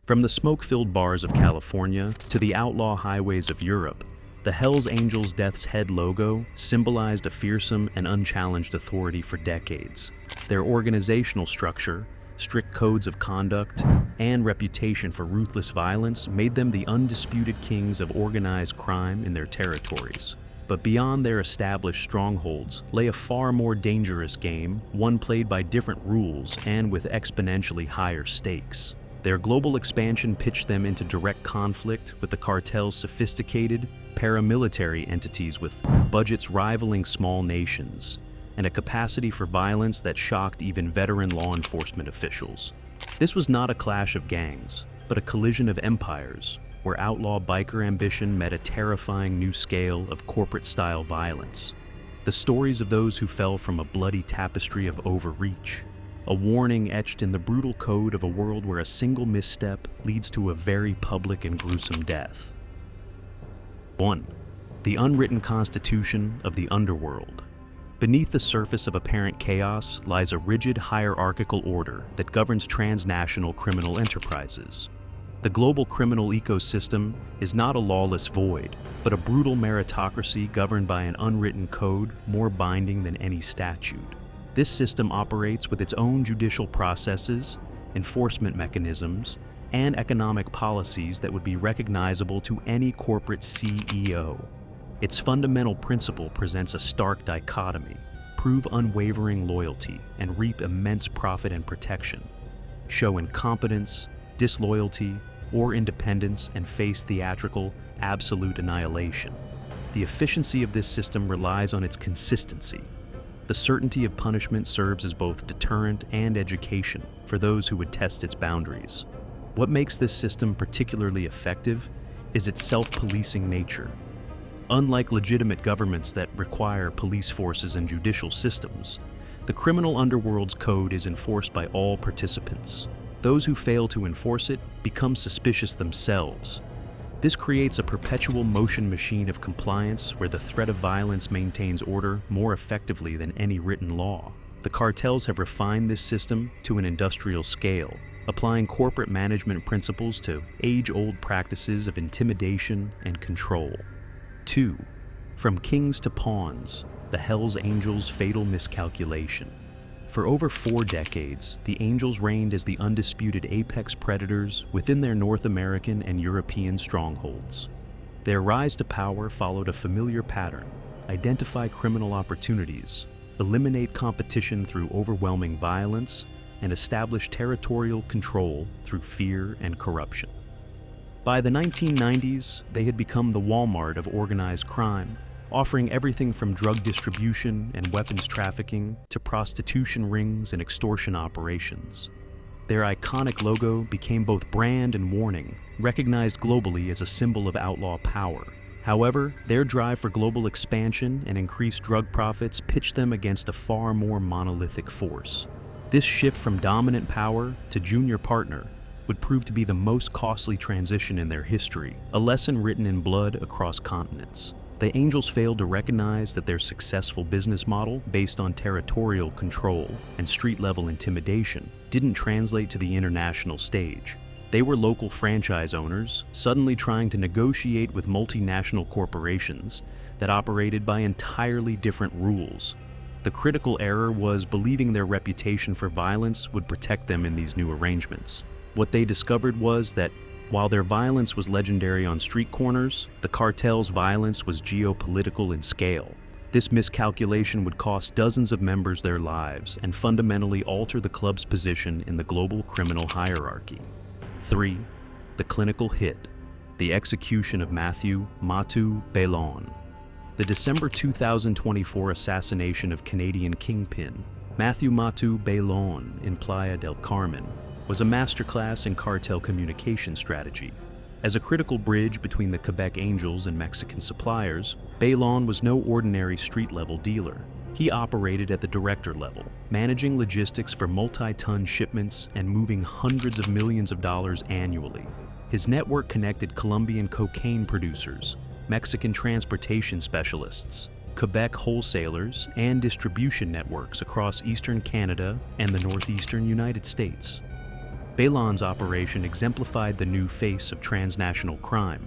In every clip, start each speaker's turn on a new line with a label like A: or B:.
A: From the smoke-filled bars of California to the outlaw highways of Europe, the Hells Angels' Death's Head logo symbolized a fearsome and unchallenged authority for decades. Their organizational structure, strict codes of conduct, and reputation for ruthless violence made them the undisputed kings of organized crime in their territories. But beyond their established strongholds lay a far more dangerous game, one played by different rules and with exponentially higher stakes. Their global expansion pitched them into direct conflict with the cartel's sophisticated, paramilitary entities with budgets rivaling small nations, and a capacity for violence that shocked even veteran law enforcement officials. This was not a clash of gangs, but a collision of empires, where outlaw biker ambition met a terrifying new scale of corporate-style violence. The stories of those who fell from a bloody tapestry of overreach, a warning etched in the brutal code of a world where a single misstep leads to a very public and gruesome death. 1. The unwritten constitution of the underworld. Beneath the surface of apparent chaos lies a rigid hierarchical order that governs transnational criminal enterprises. The global criminal ecosystem is not a lawless void, but a brutal meritocracy governed by an unwritten code more binding than any statute. This system operates with its own judicial processes, enforcement mechanisms, and economic policies that would be recognizable to any corporate CEO. Its fundamental principle presents a stark dichotomy: prove unwavering loyalty and reap immense profit and protection. Show incompetence, disloyalty, or independence and face theatrical, absolute annihilation. The efficiency of this system relies on its consistency. The certainty of punishment serves as both deterrent and education for those who would test its boundaries. What makes this system particularly effective is its self-policing nature. Unlike legitimate governments that require police forces and judicial systems, the criminal underworld's code is enforced by all participants. Those who fail to enforce it become suspicious themselves. This creates a perpetual motion machine of compliance where the threat of violence maintains order more effectively than any written law. The cartels have refined this system to an industrial scale, applying corporate management principles to age-old practices of intimidation and control. 2. From kings to pawns, the Hells Angels' fatal miscalculation. For over 4 decades, the Angels reigned as the undisputed apex predators within their North American and European strongholds. Their rise to power followed a familiar pattern: identify criminal opportunities, eliminate competition through overwhelming violence, and establish territorial control through fear and corruption. By the 1990s, they had become the Walmart of organized crime, offering everything from drug distribution and weapons trafficking to prostitution rings and extortion operations. Their iconic logo became both brand and warning, recognized globally as a symbol of outlaw power. However, their drive for global expansion and increased drug profits pitched them against a far more monolithic force. This shift from dominant power to junior partner would prove to be the most costly transition in their history, a lesson written in blood across continents. The Angels failed to recognize that their successful business model, based on territorial control and street-level intimidation, didn't translate to the international stage. They were local franchise owners, suddenly trying to negotiate with multinational corporations that operated by entirely different rules. The critical error was believing their reputation for violence would protect them in these new arrangements. What they discovered was that while their violence was legendary on street corners, the cartel's violence was geopolitical in scale. This miscalculation would cost dozens of members their lives and fundamentally alter the club's position in the global criminal hierarchy. 3. The clinical hit: the execution of Matthew "Matu" Bailon. The December 2024 assassination of Canadian kingpin Matthew "Matu" Bailon in Playa del Carmen was a masterclass in cartel communication strategy. As a critical bridge between the Quebec Angels and Mexican suppliers, Bailon was no ordinary street-level dealer. He operated at the director level, managing logistics for multi-ton shipments and moving hundreds of millions of dollars annually. His network connected Colombian cocaine producers, Mexican transportation specialists, Quebec wholesalers, and distribution networks across eastern Canada and the northeastern United States. Belan's operation exemplified the new face of transnational crime.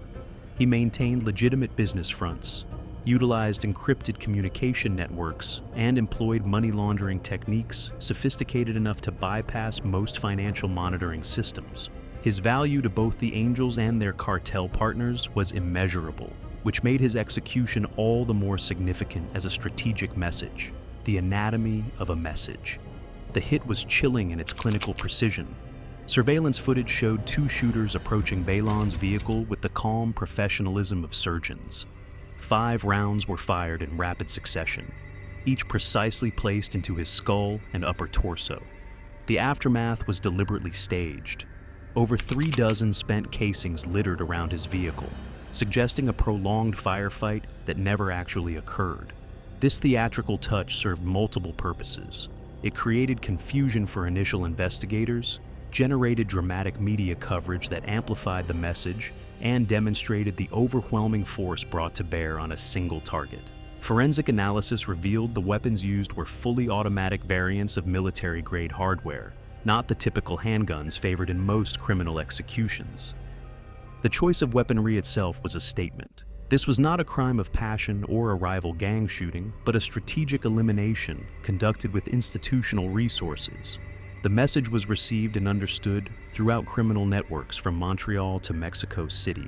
A: He maintained legitimate business fronts, utilized encrypted communication networks, and employed money laundering techniques sophisticated enough to bypass most financial monitoring systems. His value to both the Angels and their cartel partners was immeasurable, which made his execution all the more significant as a strategic message. The anatomy of a message. The hit was chilling in its clinical precision. Surveillance footage showed two shooters approaching Belan's vehicle with the calm professionalism of surgeons. 5 rounds were fired in rapid succession, each precisely placed into his skull and upper torso. The aftermath was deliberately staged. Over 36 spent casings littered around his vehicle, suggesting a prolonged firefight that never actually occurred. This theatrical touch served multiple purposes. It created confusion for initial investigators, generated dramatic media coverage that amplified the message, and demonstrated the overwhelming force brought to bear on a single target. Forensic analysis revealed the weapons used were fully automatic variants of military-grade hardware, not the typical handguns favored in most criminal executions. The choice of weaponry itself was a statement. This was not a crime of passion or a rival gang shooting, but a strategic elimination conducted with institutional resources. The message was received and understood throughout criminal networks from Montreal to Mexico City.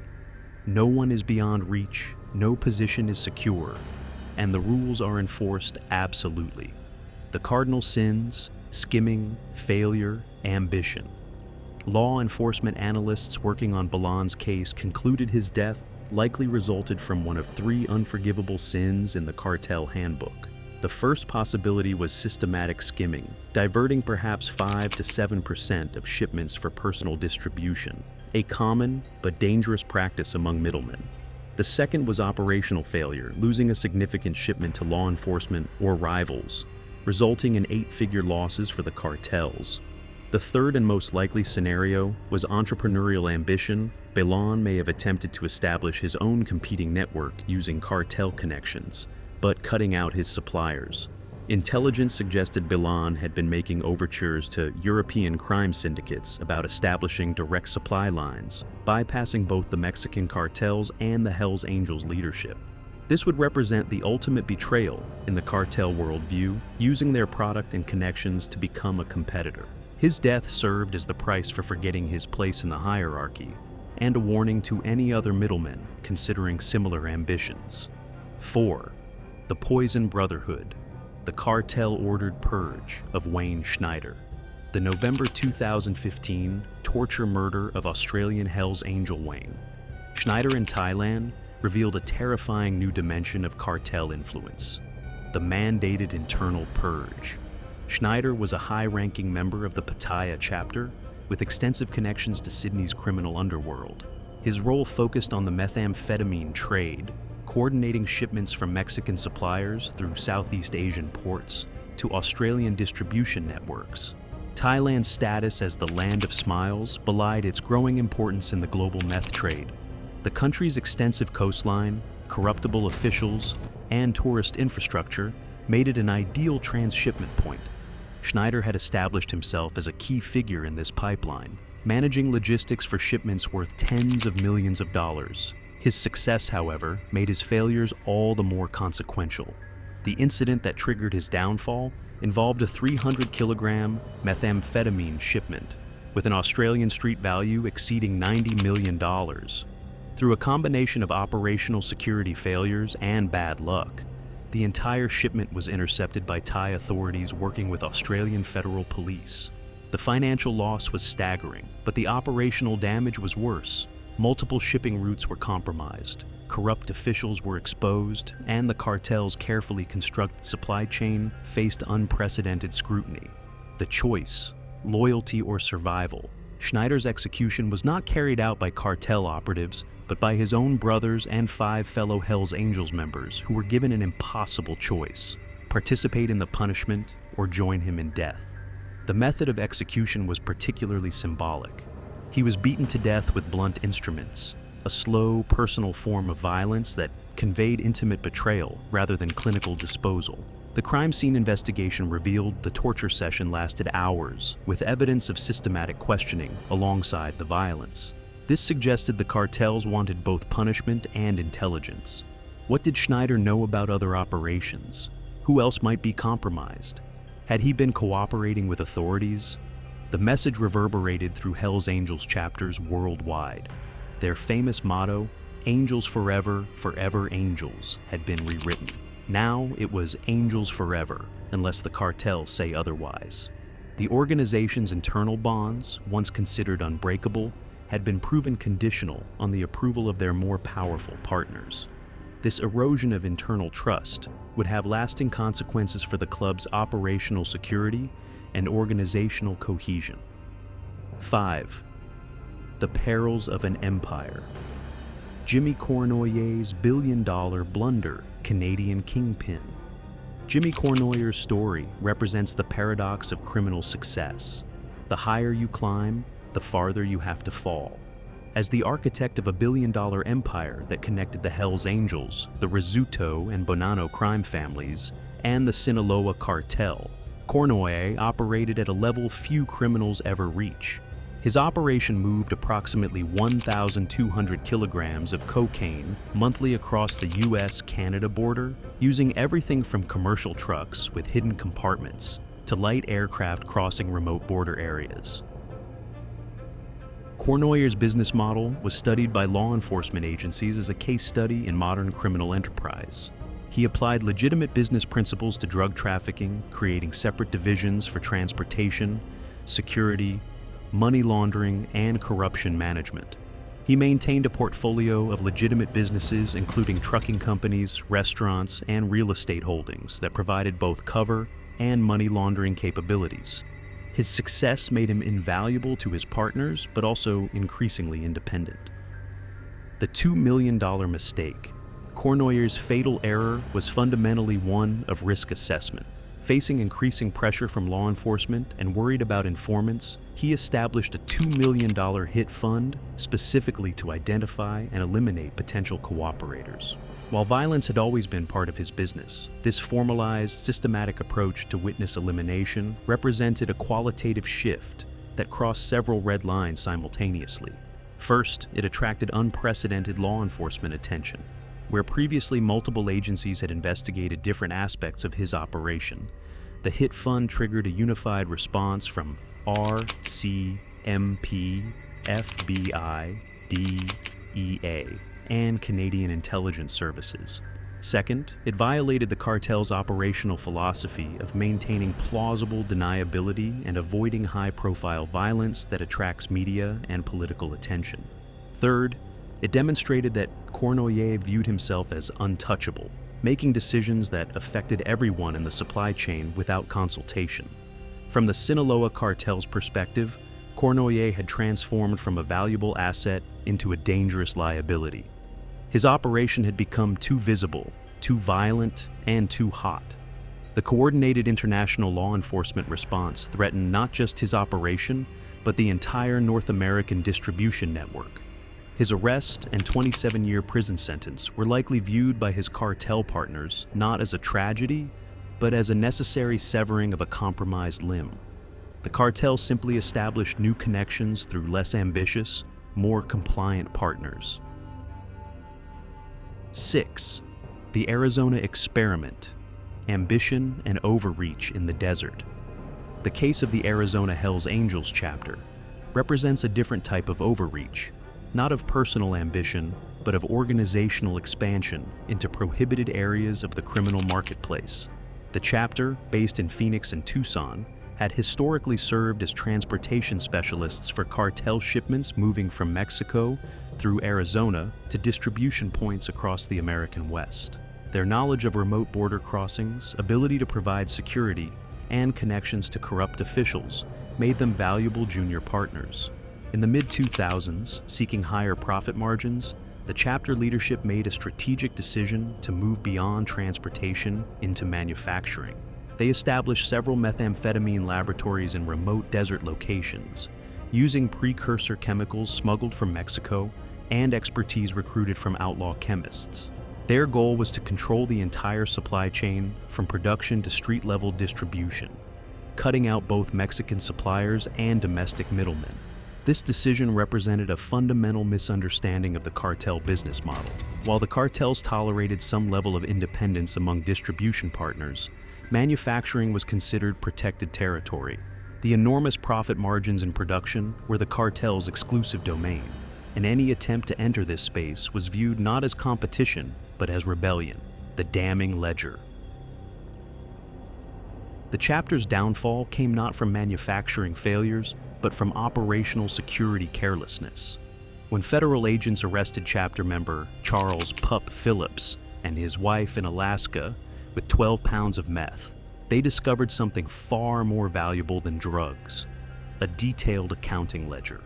A: No one is beyond reach, no position is secure, and the rules are enforced absolutely. The cardinal sins: skimming, failure, ambition. Law enforcement analysts working on Belan's case concluded his death likely resulted from one of 3 unforgivable sins in the cartel handbook. The first possibility was systematic skimming, diverting perhaps 5 to 7% of shipments for personal distribution, a common but dangerous practice among middlemen. The second was operational failure, losing a significant shipment to law enforcement or rivals, resulting in 8-figure losses for the cartels. The third and most likely scenario was entrepreneurial ambition. Belan may have attempted to establish his own competing network using cartel connections, but cutting out his suppliers. Intelligence suggested Belan had been making overtures to European crime syndicates about establishing direct supply lines, bypassing both the Mexican cartels and the Hells Angels leadership. This would represent the ultimate betrayal in the cartel worldview, using their product and connections to become a competitor. His death served as the price for forgetting his place in the hierarchy, and a warning to any other middlemen considering similar ambitions. 4. The Poison Brotherhood. The cartel-ordered purge of Wayne Schneider. The November 2015 torture murder of Australian Hells Angel Wayne Schneider in Thailand revealed a terrifying new dimension of cartel influence: the mandated internal purge. Schneider was a high-ranking member of the Pattaya chapter, with extensive connections to Sydney's criminal underworld. His role focused on the methamphetamine trade, coordinating shipments from Mexican suppliers through Southeast Asian ports to Australian distribution networks. Thailand's status as the land of smiles belied its growing importance in the global meth trade. The country's extensive coastline, corruptible officials, and tourist infrastructure made it an ideal transshipment point. Schneider had established himself as a key figure in this pipeline, managing logistics for shipments worth tens of millions of dollars. His success, however, made his failures all the more consequential. The incident that triggered his downfall involved a 300-kilogram methamphetamine shipment, with an Australian street value exceeding $90 million. Through a combination of operational security failures and bad luck, the entire shipment was intercepted by Thai authorities working with Australian federal police. The financial loss was staggering, but the operational damage was worse. Multiple shipping routes were compromised, corrupt officials were exposed, and the cartel's carefully constructed supply chain faced unprecedented scrutiny. The choice: loyalty or survival. Schneider's execution was not carried out by cartel operatives, but by his own brothers and 5 fellow Hells Angels members who were given an impossible choice: participate in the punishment or join him in death. The method of execution was particularly symbolic. He was beaten to death with blunt instruments, a slow, personal form of violence that conveyed intimate betrayal rather than clinical disposal. The crime scene investigation revealed the torture session lasted hours, with evidence of systematic questioning alongside the violence. This suggested the cartels wanted both punishment and intelligence. What did Schneider know about other operations? Who else might be compromised? Had he been cooperating with authorities? The message reverberated through Hell's Angels chapters worldwide. Their famous motto, "Angels forever, forever angels," had been rewritten. Now it was angels forever, unless the cartels say otherwise. The organization's internal bonds, once considered unbreakable, had been proven conditional on the approval of their more powerful partners. This erosion of internal trust would have lasting consequences for the club's operational security and organizational cohesion. 5. The perils of an empire. Jimmy Cournoyer's billion-dollar blunder, Canadian kingpin. Jimmy Cournoyer's story represents the paradox of criminal success. The higher you climb, the farther you have to fall. As the architect of a billion-dollar empire that connected the Hells Angels, the Rizzuto and Bonanno crime families, and the Sinaloa cartel, Cournoyer operated at a level few criminals ever reach. His operation moved approximately 1,200 kilograms of cocaine monthly across the US-Canada border, using everything from commercial trucks with hidden compartments to light aircraft crossing remote border areas. Cournoyer's business model was studied by law enforcement agencies as a case study in modern criminal enterprise. He applied legitimate business principles to drug trafficking, creating separate divisions for transportation, security, money laundering, and corruption management. He maintained a portfolio of legitimate businesses, including trucking companies, restaurants, and real estate holdings that provided both cover and money laundering capabilities. His success made him invaluable to his partners, but also increasingly independent. The $2 million mistake. Cournoyer's fatal error was fundamentally one of risk assessment. Facing increasing pressure from law enforcement and worried about informants, he established a $2 million hit fund specifically to identify and eliminate potential cooperators. While violence had always been part of his business, this formalized, systematic approach to witness elimination represented a qualitative shift that crossed several red lines simultaneously. First, it attracted unprecedented law enforcement attention. Where previously multiple agencies had investigated different aspects of his operation, the hit fund triggered a unified response from RC, MP, FBI, DEA, and Canadian intelligence services. Second, it violated the cartel's operational philosophy of maintaining plausible deniability and avoiding high-profile violence that attracts media and political attention. Third, it demonstrated that Cournoyer viewed himself as untouchable, making decisions that affected everyone in the supply chain without consultation. From the Sinaloa cartel's perspective, Cournoyer had transformed from a valuable asset into a dangerous liability. His operation had become too visible, too violent, and too hot. The coordinated international law enforcement response threatened not just his operation, but the entire North American distribution network. His arrest and 27-year prison sentence were likely viewed by his cartel partners not as a tragedy, but as a necessary severing of a compromised limb. The cartel simply established new connections through less ambitious, more compliant partners. 6. The Arizona experiment, ambition and overreach in the desert. The case of the Arizona Hells Angels chapter represents a different type of overreach, not of personal ambition, but of organizational expansion into prohibited areas of the criminal marketplace. The chapter, based in Phoenix and Tucson, had historically served as transportation specialists for cartel shipments moving from Mexico through Arizona to distribution points across the American West. Their knowledge of remote border crossings, ability to provide security, and connections to corrupt officials made them valuable junior partners. In the mid-2000s, seeking higher profit margins, the chapter leadership made a strategic decision to move beyond transportation into manufacturing. They established several methamphetamine laboratories in remote desert locations, using precursor chemicals smuggled from Mexico and expertise recruited from outlaw chemists. Their goal was to control the entire supply chain from production to street-level distribution, cutting out both Mexican suppliers and domestic middlemen. This decision represented a fundamental misunderstanding of the cartel business model. While the cartels tolerated some level of independence among distribution partners, manufacturing was considered protected territory. The enormous profit margins in production were the cartel's exclusive domain, and any attempt to enter this space was viewed not as competition, but as rebellion, the damning ledger. The chapter's downfall came not from manufacturing failures, but from operational security carelessness. When federal agents arrested chapter member Charles "Pup" Phillips and his wife in Alaska with 12 pounds of meth, they discovered something far more valuable than drugs: a detailed accounting ledger.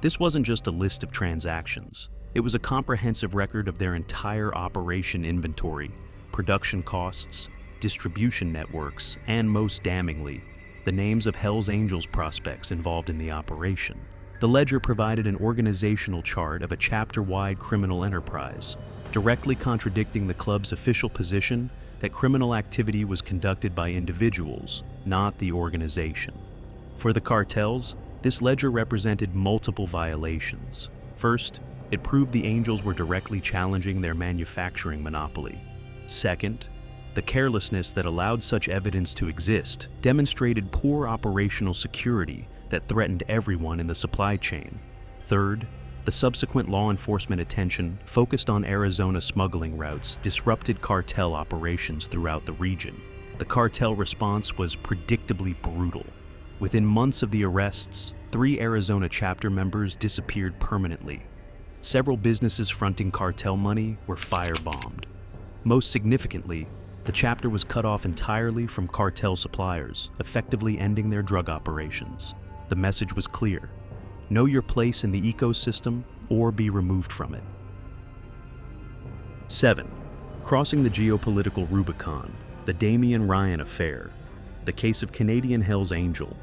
A: This wasn't just a list of transactions. It was a comprehensive record of their entire operation inventory, production costs, distribution networks, and most damningly, the names of Hell's Angels prospects involved in the operation. The ledger provided an organizational chart of a chapter-wide criminal enterprise, directly contradicting the club's official position that criminal activity was conducted by individuals, not the organization. For the cartels, this ledger represented multiple violations. First, it proved the Angels were directly challenging their manufacturing monopoly. Second, the carelessness that allowed such evidence to exist demonstrated poor operational security that threatened everyone in the supply chain. Third, the subsequent law enforcement attention focused on Arizona smuggling routes disrupted cartel operations throughout the region. The cartel response was predictably brutal. Within months of the arrests, 3 Arizona chapter members disappeared permanently. Several businesses fronting cartel money were firebombed. Most significantly, the chapter was cut off entirely from cartel suppliers, effectively ending their drug operations. The message was clear: know your place in the ecosystem or be removed from it. 7. Crossing the geopolitical Rubicon, the Damian Ryan affair, the case of Canadian Hell's Angel.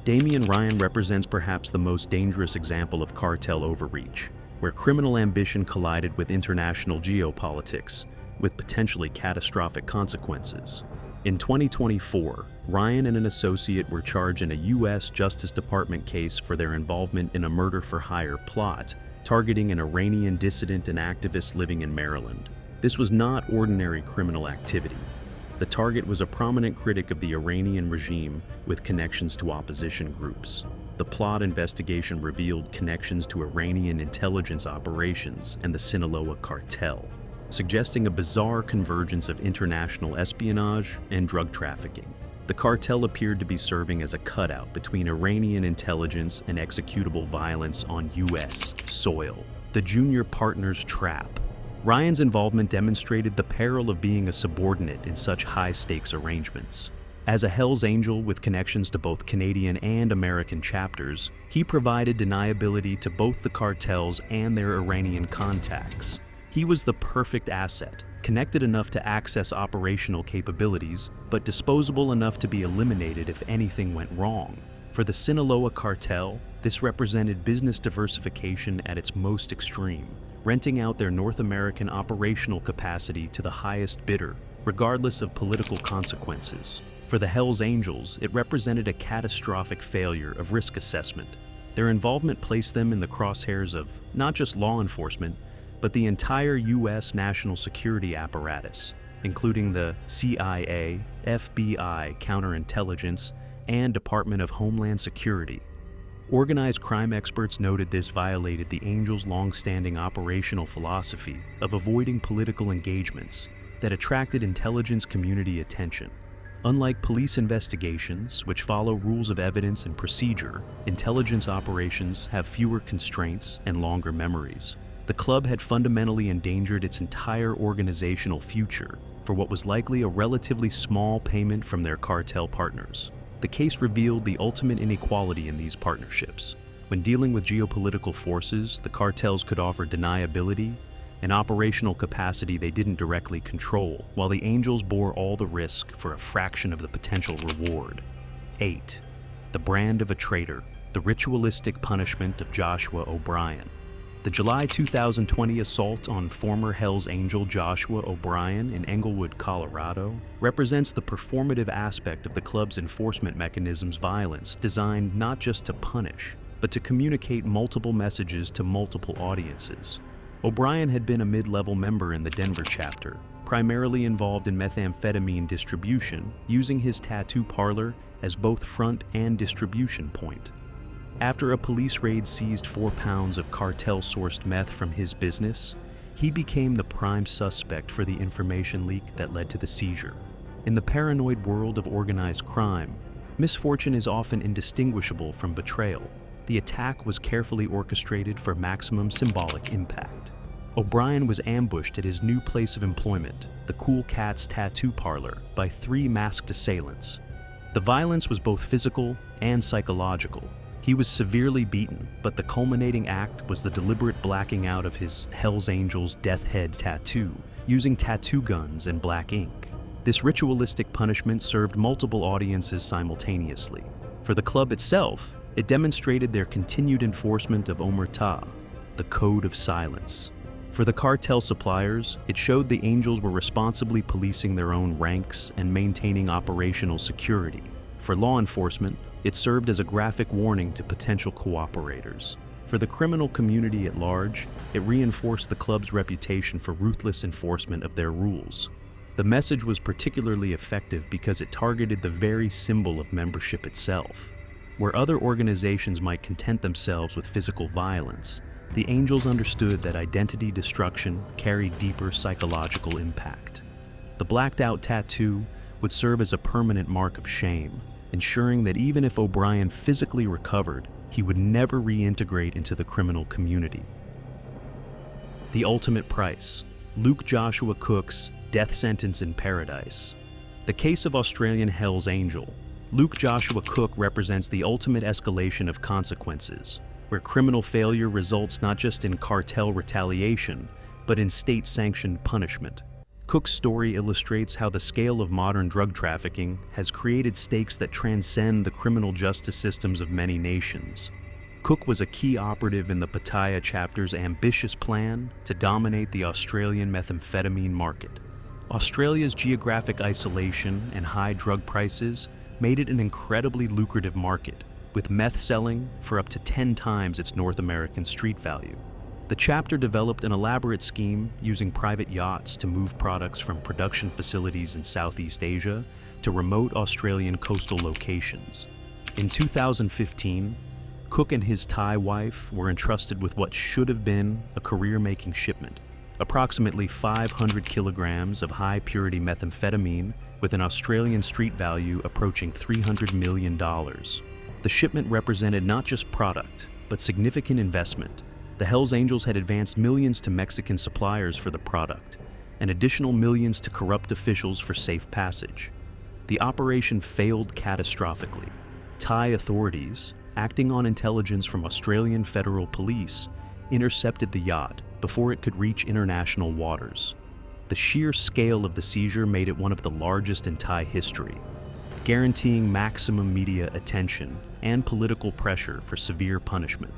A: Damian Ryan represents perhaps the most dangerous example of cartel overreach, where criminal ambition collided with international geopolitics, with potentially catastrophic consequences. In 2024, Ryan and an associate were charged in a U.S. Justice Department case for their involvement in a murder-for-hire plot targeting an Iranian dissident and activist living in Maryland. This was not ordinary criminal activity. The target was a prominent critic of the Iranian regime with connections to opposition groups. The plot investigation revealed connections to Iranian intelligence operations and the Sinaloa cartel, suggesting a bizarre convergence of international espionage and drug trafficking. The cartel appeared to be serving as a cutout between Iranian intelligence and executable violence on U.S. soil. The junior partner's trap. Ryan's involvement demonstrated the peril of being a subordinate in such high-stakes arrangements. As a Hell's Angel with connections to both Canadian and American chapters, he provided deniability to both the cartels and their Iranian contacts. He was the perfect asset, connected enough to access operational capabilities, but disposable enough to be eliminated if anything went wrong. For the Sinaloa cartel, this represented business diversification at its most extreme, renting out their North American operational capacity to the highest bidder, regardless of political consequences. For the Hells Angels, it represented a catastrophic failure of risk assessment. Their involvement placed them in the crosshairs of not just law enforcement, but the entire U.S. national security apparatus, including the CIA, FBI, counterintelligence, and Department of Homeland Security. Organized crime experts noted this violated the Angels' long-standing operational philosophy of avoiding political engagements that attracted intelligence community attention. Unlike police investigations, which follow rules of evidence and procedure, intelligence operations have fewer constraints and longer memories. The club had fundamentally endangered its entire organizational future for what was likely a relatively small payment from their cartel partners. The case revealed the ultimate inequality in these partnerships. When dealing with geopolitical forces, the cartels could offer deniability and operational capacity they didn't directly control, while the Angels bore all the risk for a fraction of the potential reward. 8. The brand of a traitor, the ritualistic punishment of Joshua O'Brien. The July 2020 assault on former Hells Angel Joshua O'Brien in Englewood, Colorado, represents the performative aspect of the club's enforcement mechanism's violence, designed not just to punish, but to communicate multiple messages to multiple audiences. O'Brien had been a mid-level member in the Denver chapter, primarily involved in methamphetamine distribution, using his tattoo parlor as both front and distribution point. After a police raid seized 4 pounds of cartel-sourced meth from his business, he became the prime suspect for the information leak that led to the seizure. In the paranoid world of organized crime, misfortune is often indistinguishable from betrayal. The attack was carefully orchestrated for maximum symbolic impact. O'Brien was ambushed at his new place of employment, the Cool Cat's Tattoo Parlor, by 3 masked assailants. The violence was both physical and psychological. He was severely beaten, but the culminating act was the deliberate blacking out of his Hells Angels death head tattoo, using tattoo guns and black ink. This ritualistic punishment served multiple audiences simultaneously. For the club itself, it demonstrated their continued enforcement of Omerta, the code of silence. For the cartel suppliers, it showed the Angels were responsibly policing their own ranks and maintaining operational security. For law enforcement, it served as a graphic warning to potential cooperators. For the criminal community at large, it reinforced the club's reputation for ruthless enforcement of their rules. The message was particularly effective because it targeted the very symbol of membership itself. Where other organizations might content themselves with physical violence, the Angels understood that identity destruction carried deeper psychological impact. The blacked-out tattoo would serve as a permanent mark of shame, ensuring that even if O'Brien physically recovered, he would never reintegrate into the criminal community. The ultimate price: Luke Joshua Cook's death sentence in paradise. The case of Australian Hells Angel, Luke Joshua Cook represents the ultimate escalation of consequences, where criminal failure results not just in cartel retaliation, but in state-sanctioned punishment. Cook's story illustrates how the scale of modern drug trafficking has created stakes that transcend the criminal justice systems of many nations. Cook was a key operative in the Pattaya chapter's ambitious plan to dominate the Australian methamphetamine market. Australia's geographic isolation and high drug prices made it an incredibly lucrative market, with meth selling for up to 10 times its North American street value. The chapter developed an elaborate scheme using private yachts to move products from production facilities in Southeast Asia to remote Australian coastal locations. In 2015, Cook and his Thai wife were entrusted with what should have been a career-making shipment, approximately 500 kilograms of high-purity methamphetamine with an Australian street value approaching $300 million. The shipment represented not just product, but significant investment. The Hells Angels had advanced millions to Mexican suppliers for the product, and additional millions to corrupt officials for safe passage. The operation failed catastrophically. Thai authorities, acting on intelligence from Australian Federal Police, intercepted the yacht before it could reach international waters. The sheer scale of the seizure made it one of the largest in Thai history, guaranteeing maximum media attention and political pressure for severe punishment.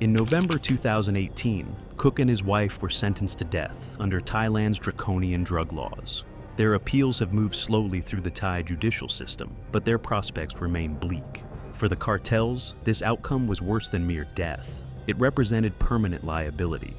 A: In November 2018, Cook and his wife were sentenced to death under Thailand's draconian drug laws. Their appeals have moved slowly through the Thai judicial system, but their prospects remain bleak. For the cartels, this outcome was worse than mere death. It represented permanent liability.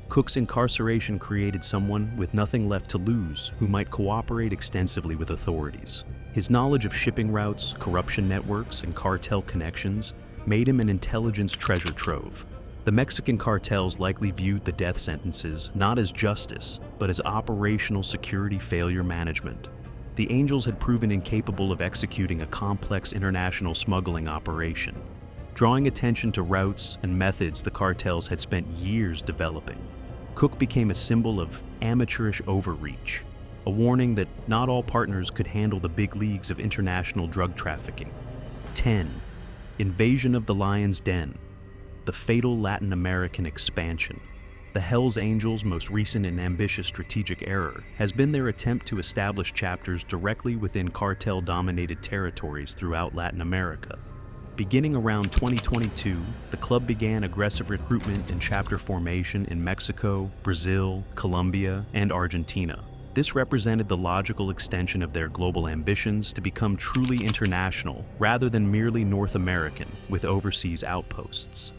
A: Cook's incarceration created someone with nothing left to lose who might cooperate extensively with authorities. His knowledge of shipping routes, corruption networks, and cartel connections made him an intelligence treasure trove. The Mexican cartels likely viewed the death sentences not as justice, but as operational security failure management. The Angels had proven incapable of executing a complex international smuggling operation, drawing attention to routes and methods the cartels had spent years developing. Cook became a symbol of amateurish overreach, a warning that not all partners could handle the big leagues of international drug trafficking. 10. Invasion of the Lion's Den, the fatal Latin American expansion. The Hells Angels' most recent and ambitious strategic error has been their attempt to establish chapters directly within cartel-dominated territories throughout Latin America. Beginning around 2022, the club began aggressive recruitment and chapter formation in Mexico, Brazil, Colombia, and Argentina. This represented the logical extension of their global ambitions to become truly international rather than merely North American with overseas outposts.